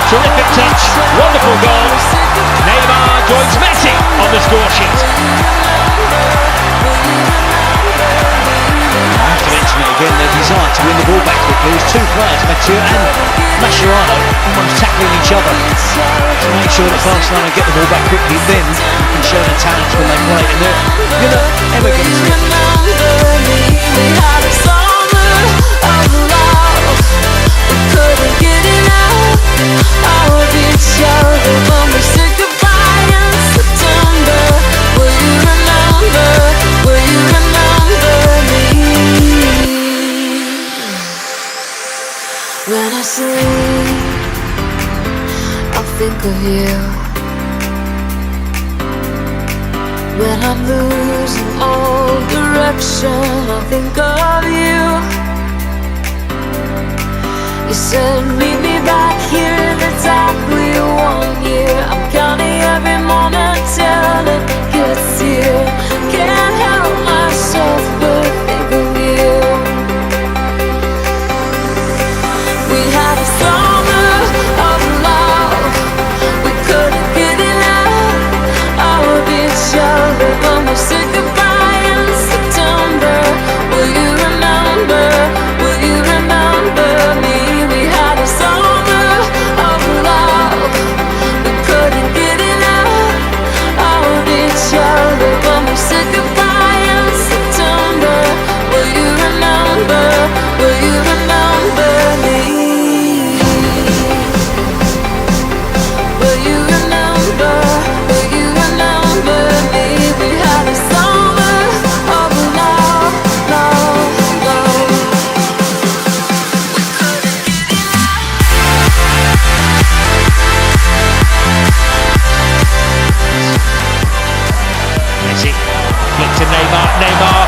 Terrific touch, wonderful goal. Neymar joins Messi on the score sheet. I have to mention it again, their desire to win the ball back quickly. There's two players, Mathieu and Mascherano, almost tackling each other to make sure that Barcelona get the ball back quickly. Then you can show the talents when they play, and you're not ever going to see it. When I sleep, I think of you. When I'm losing all direction, I think of you. You said meet me back here in exactly 1 year. I'm counting every moment till it gets here. Can't help myself but think of you. We had a summer of love, we couldn't get enough of each other. When we said goodbye in September, will you remember? Will you remember me? We had a summer of love, we couldn't get enough of each other. When we said goodbye in September, will you remember? Will you remember me? Flick to Neymar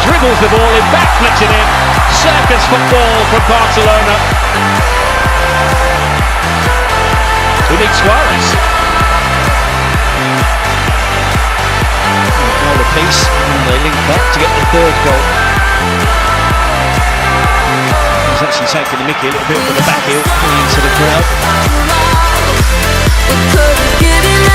dribbles the ball in, back flicks it in. Circus football from Barcelona. We need Suarez. Goal apiece, and they link up to get the third goal. He's actually taking the mickey a little bit from the back heel into the crowd. We couldn't get enough.